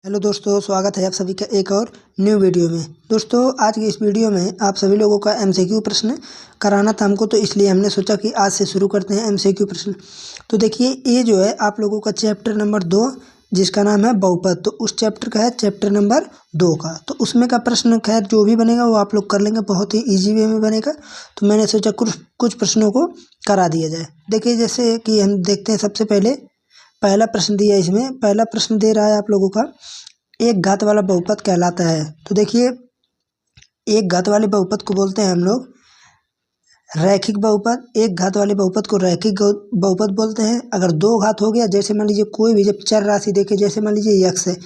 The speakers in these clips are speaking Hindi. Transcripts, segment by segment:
हेलो दोस्तों, स्वागत है आप सभी का एक और न्यू वीडियो में। दोस्तों, आज की इस वीडियो में आप सभी लोगों का एमसीक्यू प्रश्न कराना था हमको, तो इसलिए हमने सोचा कि आज से शुरू करते हैं एमसीक्यू प्रश्न। तो देखिए, ये जो है आप लोगों का चैप्टर नंबर 2 जिसका नाम है बहुपद, तो उस चैप्टर का है चैप्टर नंबर 2 का। तो उसमें का प्रश्न खैर जो भी बनेगा वो आप लोग कर लेंगे, बहुत ही ईजी वे में बनेगा। तो मैंने सोचा कुछ प्रश्नों को करा दिया जाए। देखिए, जैसे कि हम देखते हैं, सबसे पहले पहला प्रश्न दिया है। इसमें पहला प्रश्न दे रहा है आप लोगों का, एक घात वाला बहुपद कहलाता है। तो देखिए, एक घात वाले बहुपद को बोलते हैं हम लोग रैखिक बहुपद। एक घात वाले बहुपद को रैखिक बहुपद बोलते हैं। अगर दो घात हो गया, जैसे मान लीजिए कोई भी जब चर राशि देखे, जैसे मान लीजिए x है,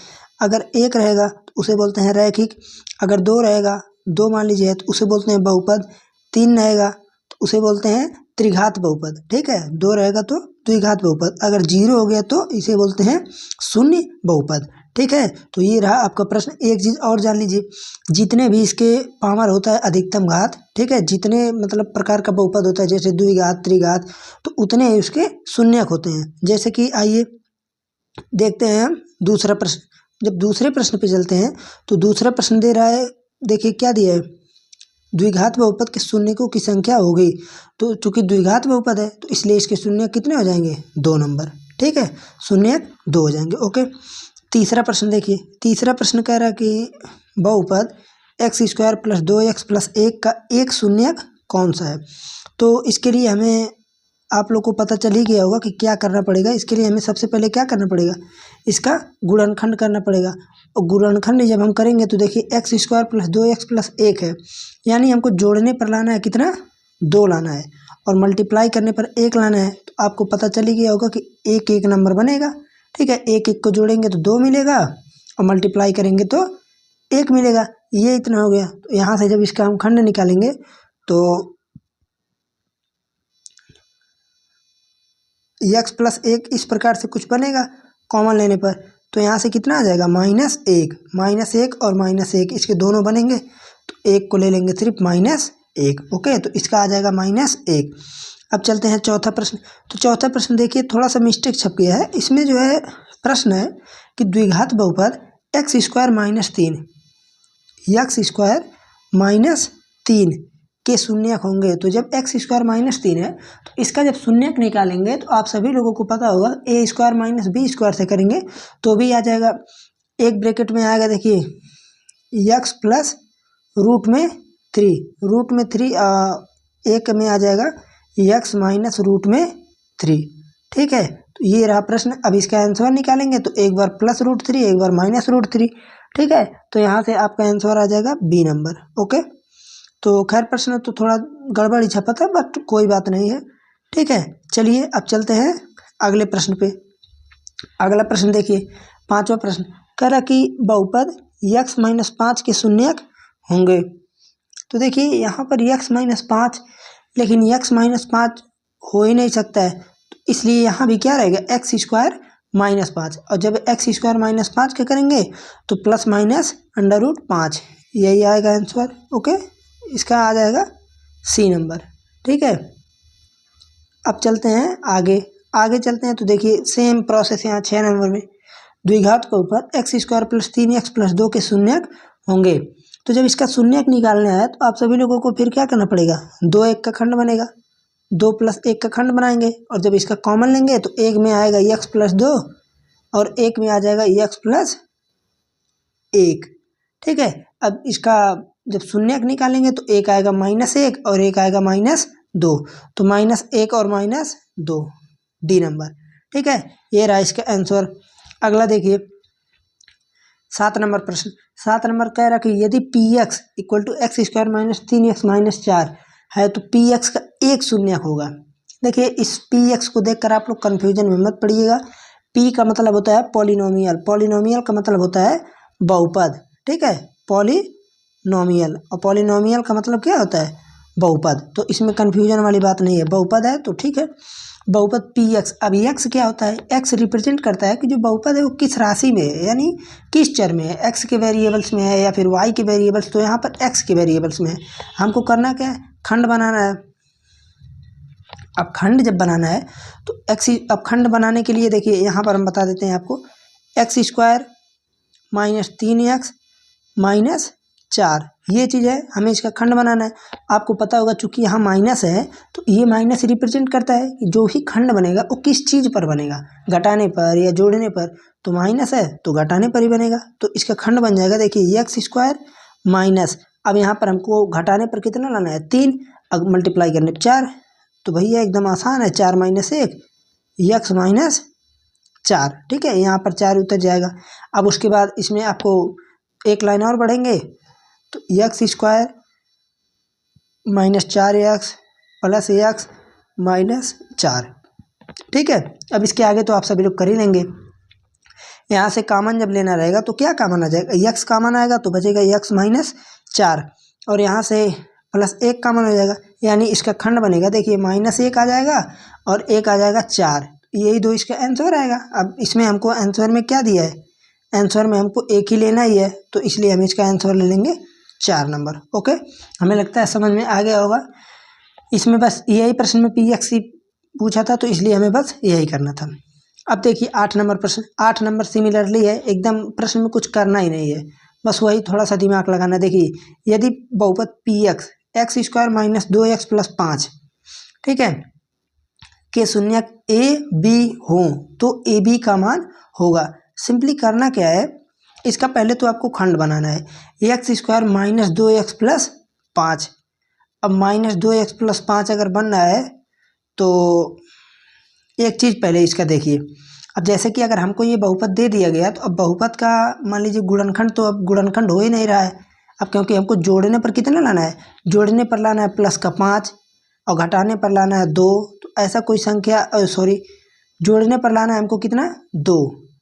अगर एक रहेगा तो उसे बोलते हैं रैखिक। अगर दो रहेगा, दो मान लीजिए, तो उसे बोलते हैं बहुपद। तीन रहेगा तो उसे बोलते हैं त्रिघात बहुपद। ठीक है, दो रहेगा तो द्विघात बहुपद। अगर जीरो हो गया तो इसे बोलते हैं शून्य बहुपद। ठीक है, तो ये रहा आपका प्रश्न। एक चीज़ और जान लीजिए, जितने भी इसके पावर होता है अधिकतम घात, ठीक है, जितने मतलब प्रकार का बहुपद होता है, जैसे द्विघात, त्रिघात, तो उतने ही उसके शून्यक होते हैं। जैसे कि आइए देखते हैं हम दूसरा प्रश्न। जब दूसरे प्रश्न पे चलते हैं तो दूसरा प्रश्न दे रहा है, देखिए क्या दिया है, द्विघात बहुपद के शून्यकों की संख्या हो गई। तो चूंकि द्विघात बहुपद है तो इसलिए इसके शून्य कितने हो जाएंगे, 2 नंबर। ठीक है, शून्यक 2 हो जाएंगे। ओके, तीसरा प्रश्न देखिए। तीसरा प्रश्न कह रहा है कि बहुपद x² + 2x + 1 का एक शून्यक कौन सा है। तो इसके लिए हमें, आप लोग को पता चल ही गया होगा कि क्या करना पड़ेगा। इसके लिए हमें सबसे पहले क्या करना पड़ेगा, इसका गुणनखंड करना पड़ेगा। और गुणनखंड जब हम करेंगे तो देखिए, x² + 2x + 1 है, यानी हमको जोड़ने पर लाना है कितना, 2 लाना है, और मल्टीप्लाई करने पर 1 लाना है। तो आपको पता चल ही गया होगा कि एक एक नंबर बनेगा। ठीक है, एक एक को जोड़ेंगे तो 2 मिलेगा, और मल्टीप्लाई करेंगे तो 1 मिलेगा। ये इतना हो गया। तो यहाँ से जब इसका हम खंड निकालेंगे तो x + 1 इस प्रकार से कुछ बनेगा कॉमन लेने पर। तो यहाँ से कितना आ जाएगा, -1। -1 और -1 इसके दोनों बनेंगे, तो 1 को ले लेंगे सिर्फ -1। ओके, तो इसका आ जाएगा -1। अब चलते हैं चौथा प्रश्न। तो चौथा प्रश्न देखिए, थोड़ा सा मिस्टेक छप गया है इसमें। जो है प्रश्न है कि द्विघात बहुपद x² - 3 x² - 3 के शून्यक होंगे। तो जब x² - 3 है तो इसका जब शून्यक निकालेंगे तो आप सभी लोगों को पता होगा, a² - b² से करेंगे तो भी आ जाएगा। एक ब्रैकेट में आएगा, देखिए, x + √3, एक में आ जाएगा x - √3। ठीक है, तो ये रहा प्रश्न। अब इसका आंसर निकालेंगे तो एक बार +√3, एक बार -√3। ठीक है, तो यहाँ से आपका आंसर आ जाएगा बी नंबर। ओके, तो खैर प्रश्न तो थोड़ा गड़बड़ ही छपा था, बट कोई बात नहीं है। ठीक है, चलिए अब चलते हैं अगले प्रश्न पे। अगला प्रश्न देखिए, पांचवा प्रश्न कह रहा कि बहुपद x - 5 के शून्यक होंगे। तो देखिए, यहाँ पर x - 5, लेकिन x - 5 हो ही नहीं सकता है, तो इसलिए यहाँ भी क्या रहेगा, x² - 5। और जब x² - 5 के करेंगे तो ±√5, यही आएगा आंसर। ओके, इसका आ जाएगा सी नंबर। ठीक है, अब चलते हैं आगे चलते हैं। तो देखिए, सेम प्रोसेस यहाँ 6 नंबर में, द्विघात बहुपद x² + 3x + 2 के शून्यक होंगे। तो जब इसका शून्यक निकालना है तो आप सभी लोगों को फिर क्या करना पड़ेगा, 2 1 का खंड बनेगा, 2 + 1 का खंड बनाएंगे, और जब इसका कॉमन लेंगे तो एक में आएगा x + 2 और एक में आ जाएगा x + 1। ठीक है, अब इसका जब शून्यक निकालेंगे तो एक आएगा -1 और एक आएगा -2, तो -1 और -2, डी नंबर। ठीक है, ये रहा इसका आंसर। अगला देखिए, 7 नंबर प्रश्न। 7 नंबर कह रहा कि यदि px = x² - 3x - 4 है तो px का एक शून्यक होगा। देखिए, इस px को देखकर आप लोग कन्फ्यूजन में मत पड़िएगा। p का मतलब होता है पॉलिनोमियल, पॉलिनोमियल का मतलब होता है बहुपद। ठीक है, पॉलिनोमियल, और पॉलिनोमियल का मतलब क्या होता है, बहुपद। तो इसमें कन्फ्यूजन वाली बात नहीं है, बहुपद है तो ठीक है, बहुपद px। अब x क्या होता है, x रिप्रेजेंट करता है कि जो बहुपद है वो किस राशि में है, यानी किस चर में है, x के वेरिएबल्स में है या फिर y के वेरिएबल्स। तो यहाँ पर x के वेरिएबल्स में है। हमको करना क्या है, खंड बनाना है। अब खंड जब बनाना है तो अब खंड बनाने के लिए देखिए, यहाँ पर हम बता देते हैं आपको, x² -3x -4 ये चीज़ है, हमें इसका खंड बनाना है। आपको पता होगा चूंकि यहाँ माइनस है तो ये माइनस रिप्रेजेंट करता है कि जो भी खंड बनेगा वो किस चीज़ पर बनेगा, घटाने पर या जोड़ने पर। तो माइनस है तो घटाने पर ही बनेगा, तो इसका खंड बन जाएगा। देखिए x² माइनस, अब यहाँ पर हमको घटाने पर कितना लाना है 3, अब मल्टीप्लाई करने पर 4। तो भैया एकदम आसान है, 4 - 1 x -4। ठीक है, यहाँ पर 4 उतर जाएगा। अब उसके बाद इसमें आपको एक लाइन और बढ़ेंगे तो x² -4x + x -4। ठीक है, अब इसके आगे तो आप सभी लोग कर ही लेंगे। यहाँ से कामन जब लेना रहेगा तो क्या कामन आ जाएगा, x कामन आएगा तो बचेगा x -4, और यहाँ से +1 कामन हो जाएगा, यानी इसका खंड बनेगा। देखिए -1 आ जाएगा और 1 आ जाएगा 4, यही दो इसका आंसर आएगा। अब इसमें हमको आंसर में क्या दिया है, आंसर में हमको एक ही लेना ही है, तो इसलिए हम इसका आंसर ले लेंगे 4 नंबर। ओके, हमें लगता है समझ में आ गया होगा। इसमें बस यही प्रश्न में PX पूछा था तो इसलिए हमें बस यही करना था। अब देखिए 8 नंबर प्रश्न, 8 नंबर सिमिलरली है, एकदम प्रश्न में कुछ करना ही नहीं है, बस वही थोड़ा सा दिमाग लगाना। देखिए यदि बहुपद PX x² - 2x + 5, ठीक है, के शून्यक A B हो तो AB का मान होगा। सिंपली करना क्या है, इसका पहले तो आपको खंड बनाना है। x² - 2x + 5, अब -2x + 5 अगर बन रहा है तो एक चीज़ पहले इसका देखिए। अब जैसे कि अगर हमको ये बहुपद दे दिया गया तो अब बहुपद का मान लीजिए गुणनखंड, तो अब गुणनखंड हो ही नहीं रहा है। अब क्योंकि हमको जोड़ने पर कितना लाना है, जोड़ने पर लाना है +5 और घटाने पर लाना है 2, तो ऐसा कोई संख्या, सॉरी, जोड़ने पर लाना है हमको कितना 2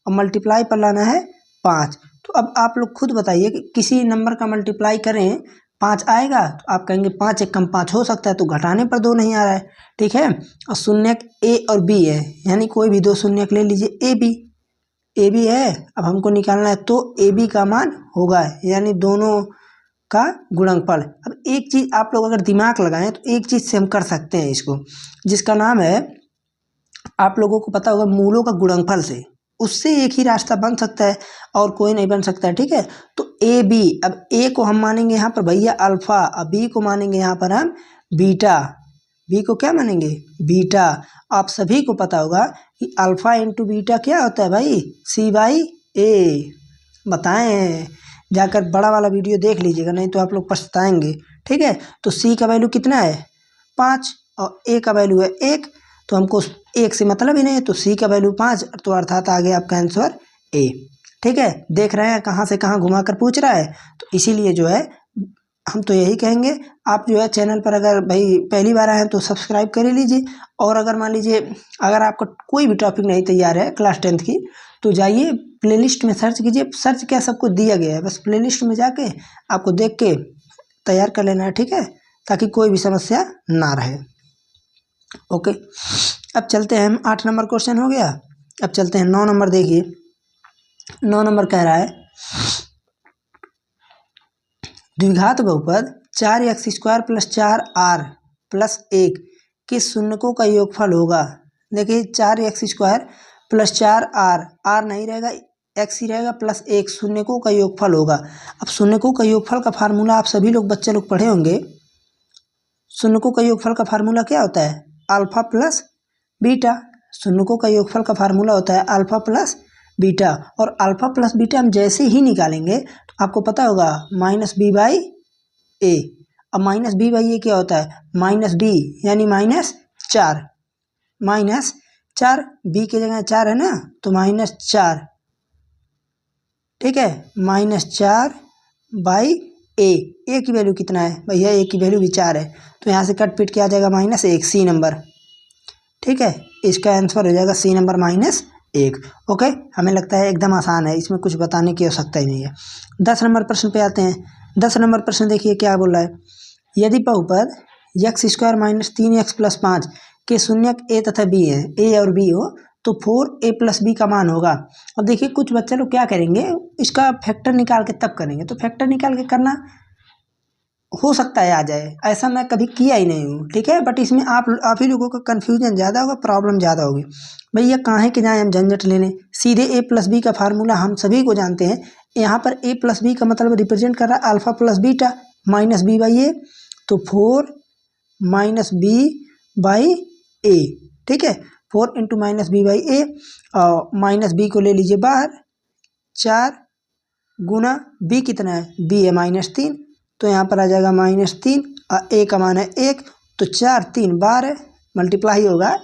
और मल्टीप्लाई पर लाना है 5। तो अब आप लोग खुद बताइए कि किसी नंबर का मल्टीप्लाई करें 5 आएगा, तो आप कहेंगे 5 × 5 हो सकता है, तो घटाने पर 2 नहीं आ रहा है। ठीक है, और शून्यक A और B है, यानी कोई भी दो शून्यक ले लीजिए। ए बी है, अब हमको निकालना है तो AB का मान होगा, यानी दोनों का गुणनफल। अब एक चीज़ आप लोग अगर दिमाग लगाएं तो एक चीज़ से हम कर सकते हैं इसको, जिसका नाम है, आप लोगों को पता होगा मूलों का गुणनफल से, उससे एक ही रास्ता बन सकता है और कोई नहीं बन सकता है। ठीक है, तो AB, अब A को हम मानेंगे यहाँ पर भैया अल्फा, अब B को मानेंगे यहाँ पर हम बीटा। B को क्या मानेंगे, बीटा। आप सभी को पता होगा कि अल्फा × बीटा क्या होता है भाई, C/A। बताएं, जाकर बड़ा वाला वीडियो देख लीजिएगा, नहीं तो आप लोग पछताएंगे। ठीक है, तो C का वैल्यू कितना है 5 और A का वैल्यू है 1, तो हमको 1 से मतलब ही नहीं है, तो C का वैल्यू 5, तो अर्थात आ गया आपका आंसर A। ठीक है, देख रहे हैं कहाँ से कहाँ घुमा कर पूछ रहा है, तो इसीलिए जो है हम तो यही कहेंगे, आप जो है चैनल पर अगर भाई पहली बार आए हैं तो सब्सक्राइब कर ही लीजिए। और अगर मान लीजिए अगर आपका कोई भी टॉपिक नहीं तैयार है क्लास 10th की, तो जाइए प्लेलिस्ट में सर्च कीजिए, सर्च क्या सब कुछ दिया गया है, बस प्लेलिस्ट में जाके आपको देख के तैयार कर लेना है। ठीक है, ताकि कोई भी समस्या ना रहे। ओके, अब चलते हैं हम, 8 नंबर क्वेश्चन हो गया, अब चलते हैं 9 नंबर। देखिए 9 नंबर कह रहा है द्विघात बहुपद 4x² + 4r + 1 के शून्यकों का योगफल होगा। देखिए 4x² + 4r, r नहीं रहेगा, x ही रहेगा, +1 शून्यकों का योगफल होगा। अब शून्यकों का योगफल का फार्मूला आप सभी लोग बच्चे लोग पढ़े होंगे। शून्यकों का योगफल का फार्मूला क्या होता है, अल्फा + बीटा। शून्यकों का योगफल का फार्मूला होता है अल्फा + बीटा, और अल्फा + बीटा हम जैसे ही निकालेंगे तो आपको पता होगा -b/a। अब -b/a क्या होता है, -d, यानी -4, -4, b की जगह 4 है ना, तो -4। ठीक है, -4/a, a की वैल्यू कितना है भैया, a की वैल्यू भी 4 है, तो यहाँ से कट पिट के आ जाएगा -1, C नंबर। ठीक है, इसका आंसर हो जाएगा C नंबर -1। ओके, हमें लगता है एकदम आसान है, इसमें कुछ बताने की आवश्यकता ही नहीं है। 10 नंबर प्रश्न पे आते हैं। 10 नंबर प्रश्न देखिए क्या बोल रहा है, यदि बहुपद x² - 3x + 5 के शून्यक A तथा B है, A और B हो, तो 4a + b का मान होगा। अब देखिए कुछ बच्चे लोग क्या करेंगे, इसका फैक्टर निकाल के तब करेंगे, तो फैक्टर निकाल के करना हो सकता है आ जाए, ऐसा मैं कभी किया ही नहीं हूँ। ठीक है, बट इसमें आप ही लोगों का कन्फ्यूजन ज़्यादा होगा, प्रॉब्लम ज़्यादा होगी। भैया काहे के जाए हम झंझट लेने, सीधे a + b का फार्मूला हम सभी को जानते हैं, यहाँ पर a प्लस बी का मतलब रिप्रेजेंट कर रहा है alpha plus beta minus b by a, तो 4 माइनस बी बाई ए, ठीक है। 4 into minus b by a, और माइनस बी को ले लीजिए बाहर, 4 गुना बी कितना है, बी है -3, तो यहाँ पर आ जाएगा -3 और ए का मान है 1, तो 4 3 12 मल्टीप्लाई होगा,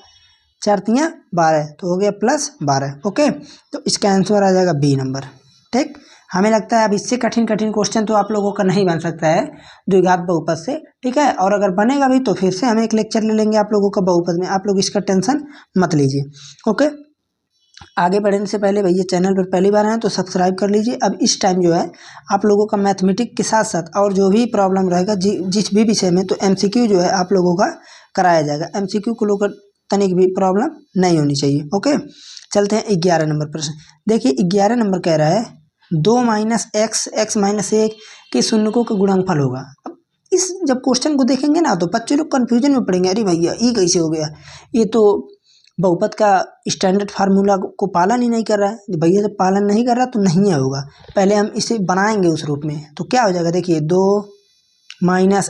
4 3 12, तो हो गया +12। ओके, तो इसका आंसर आ जाएगा बी नंबर। ठीक, हमें लगता है अब इससे कठिन क्वेश्चन तो आप लोगों का नहीं बन सकता है द्विघात बहुपद से, ठीक है। और अगर बनेगा भी तो फिर से हम एक लेक्चर ले लेंगे आप लोगों का बहुपद में, आप लोग इसका टेंशन मत लीजिए। ओके, आगे बढ़ने से पहले भैया चैनल पर पहली बार आए तो सब्सक्राइब कर लीजिए। अब इस टाइम जो है आप लोगों का मैथमेटिक्स के साथ साथ और जो भी प्रॉब्लम रहेगा जिस भी विषय में, तो MCQ जो है आप लोगों का कराया जाएगा। MCQ को लेकर तनिक भी प्रॉब्लम नहीं होनी चाहिए। ओके, चलते हैं 11 नंबर प्रश्न। देखिए 11 नंबर कह रहा है 2 - x x - 1 के शून्यकों का गुणनफल होगा। अब इस जब क्वेश्चन को देखेंगे ना तो बच्चे लोग कन्फ्यूजन में पड़ेंगे, अरे भैया ये कैसे हो गया, ये तो बहुपद का स्टैंडर्ड फार्मूला को पालन ही नहीं कर रहा है। भैया जब पालन नहीं कर रहा तो नहीं होगा, पहले हम इसे बनाएंगे उस रूप में, तो क्या हो जाएगा, देखिए 2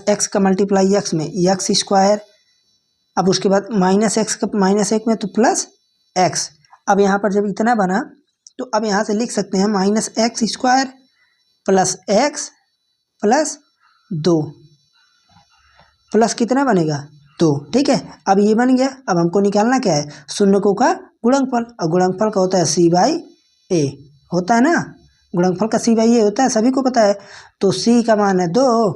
- x का मल्टीप्लाई x में x², अब उसके बाद -x का -1 में तो +x। अब यहाँ पर जब इतना बना तो अब यहाँ से लिख सकते हैं -x² + x + 2 प्लस कितना बनेगा 2, ठीक है। अब ये बन गया, अब हमको निकालना क्या है, शून्यकों का गुणनफल, और गुणनफल का होता है c/a, होता है ना, गुणनफल का c/a होता है, सभी को पता है। तो c का मान है 2,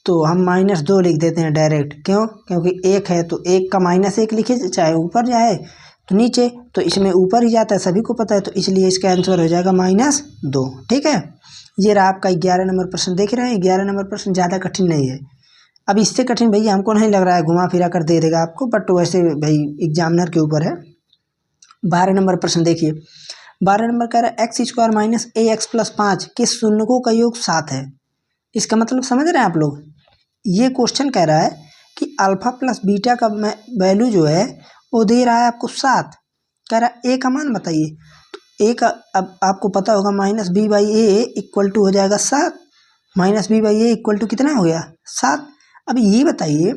तो हम -2 लिख देते हैं डायरेक्ट, क्यों, क्योंकि 1 है तो 1 का -1 लिखे, चाहे ऊपर जाए तो नीचे, तो इसमें ऊपर ही जाता है, सभी को पता है, तो इसलिए इसका आंसर हो जाएगा -2, ठीक है। ये रहा आपका 11 नंबर प्रश्न। देख रहे हैं 11 नंबर प्रश्न ज़्यादा कठिन नहीं है। अब इससे कठिन भैया हमको नहीं लग रहा है, घुमा फिरा कर दे देगा आपको, बट वैसे भाई एग्जामिनर के ऊपर है। 12 नंबर प्रश्न देखिए, 12 नंबर कह रहा है x² - ax + 5 के शून्यकों का योग 7 है। इसका मतलब समझ रहे हैं आप लोग, ये क्वेश्चन कह रहा है कि अल्फा प्लस बीटा का वैल्यू जो है वो दे रहा है आपको 7, कह रहा है a का मान बताइए, तो a का अब आपको पता होगा -b/a इक्वल टू हो जाएगा 7, -b/a इक्वल टू कितना हो गया 7। अब ये बताइए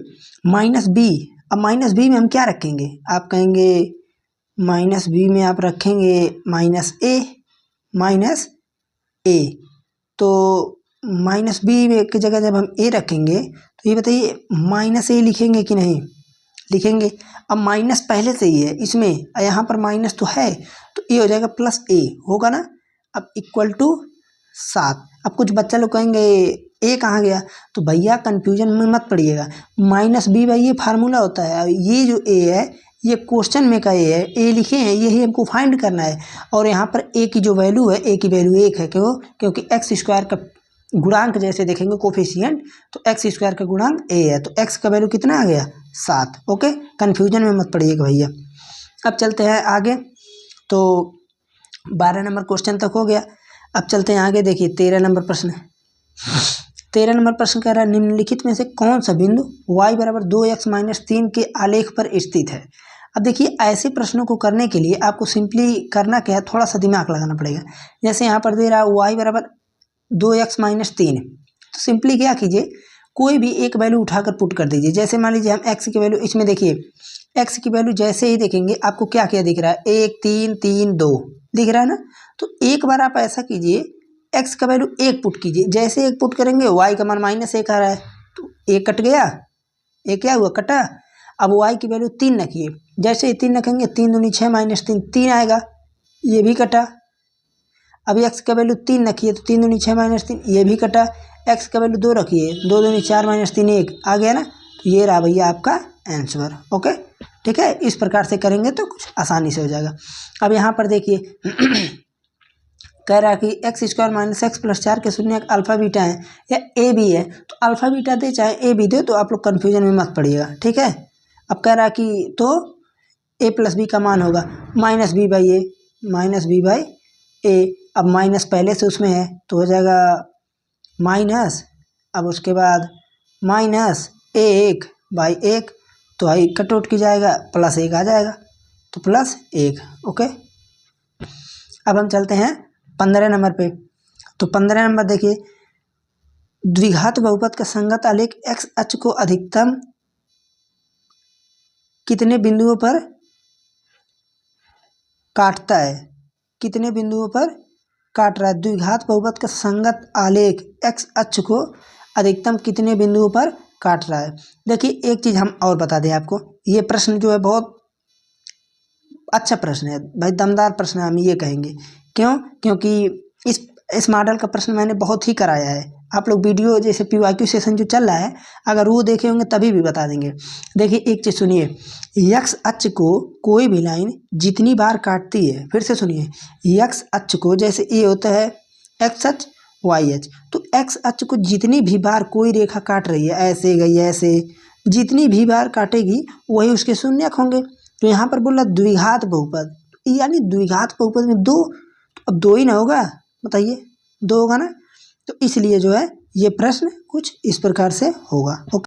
-b, अब -b में हम क्या रखेंगे, आप कहेंगे -b में आप रखेंगे -a, तो -b की जगह जब हम a रखेंगे तो ये बताइए -a लिखेंगे कि नहीं लिखेंगे। अब माइनस पहले से ही है इसमें, यहाँ पर माइनस तो है, तो ये हो जाएगा +a होगा ना। अब इक्वल टू 7। अब कुछ बच्चा लोग कहेंगे ए कहाँ गया, तो भैया कन्फ्यूजन में मत पड़िएगा, -b/a फार्मूला होता है, ये जो a है ये क्वेश्चन में का ए है, ए लिखे हैं, यही हमको फाइंड करना है। और यहाँ पर ए की जो वैल्यू है, ए की वैल्यू 1 है, क्यों, क्योंकि x² का गुणांक जैसे देखेंगे कोफिशिएंट, तो x² का गुणांक a है, तो x का वैल्यू कितना आ गया 7। ओके, कन्फ्यूजन में मत पड़िएगा भैया। अब चलते हैं आगे, तो 12 नंबर क्वेश्चन तक हो गया। अब चलते हैं आगे, देखिए 13 नंबर प्रश्न है। 13 नंबर प्रश्न कह रहा है निम्नलिखित में से कौन सा बिंदु y = 2x - 3 के आलेख पर स्थित है। अब देखिए ऐसे प्रश्नों को करने के लिए आपको सिंपली करना क्या है, थोड़ा सा दिमाग लगाना पड़ेगा। जैसे यहाँ पर दे रहा है y = 2x - 3, तो सिंपली क्या कीजिए, कोई भी एक वैल्यू उठाकर पुट कर दीजिए। जैसे मान लीजिए हम x की वैल्यू, इसमें देखिए x की वैल्यू जैसे ही देखेंगे आपको क्या क्या दिख रहा है, 1 3 3 2 दिख रहा है ना। तो एक बार आप ऐसा कीजिए, x का वैल्यू 1 पुट कीजिए, जैसे 1 पुट करेंगे y का मान -1 आ रहा है, तो 1 कट गया, 1 क्या हुआ कटा। अब y की वैल्यू 3 रखिए, जैसे ही 3 रखेंगे 3 दूनी 6 -3 3 आएगा, ये भी कटा। अब x का वैल्यू 3 रखिए, तो 3 दूनी 6 -3 ये भी कटा। x का वैल्यू 2 रखिए, 2 दूनी 4 -3 1 आ गया ना। तो ये रहा भैया आपका आंसर। ओके, ठीक है, इस प्रकार से करेंगे तो कुछ आसानी से हो जाएगा। अब यहाँ पर देखिए कह रहा है कि x² - x + 4 के शून्य अल्फा बीटा है या a भी है, तो अल्फा बीटा दे चाहे a भी दे, तो आप लोग कन्फ्यूजन में मत पड़िएगा, ठीक है। अब कह रहा है कि तो a + b का मान होगा -b/a, अब माइनस पहले से उसमें है तो हो जाएगा माइनस, अब उसके बाद -1/1, तो आई कट की जाएगा, +1 आ जाएगा, तो +1। ओके, अब हम चलते हैं 15 नंबर पे। तो 15 नंबर देखिए, द्विघात बहुपद का संगत आलेख एक्स अक्ष को अधिकतम कितने बिंदुओं पर काटता है, कितने बिंदुओं पर काट रहा है। द्विघात बहुपद का संगत आलेख एक्स अक्ष को अधिकतम कितने बिंदुओं पर काट रहा है। देखिए एक चीज़ हम और बता दें आपको, ये प्रश्न जो है बहुत अच्छा प्रश्न है भाई, दमदार प्रश्न है, हम ये कहेंगे। क्यों? क्योंकि इस मॉडल का प्रश्न मैंने बहुत ही कराया है। आप लोग वीडियो जैसे PYQ सेशन जो चल रहा है, अगर वो देखे होंगे तभी भी बता देंगे। देखिए एक चीज़ सुनिए, एक्स अक्ष को कोई भी लाइन जितनी बार काटती है, फिर से सुनिए, एक्स अक्ष को, जैसे ये होता है एक्स अक्ष वाई अक्ष, तो एक्स अक्ष को जितनी भी बार कोई रेखा काट रही है, ऐसे गई ऐसे, जितनी भी बार काटेगी वही उसके शून्यक होंगे। तो यहाँ पर बोला द्विघात बहुपद, यानी द्विघात बहुपद में दो, तो अब दो ही ना होगा, बताइए, दो होगा ना। तो इसलिए जो है ये प्रश्न कुछ इस प्रकार से होगा। ओके।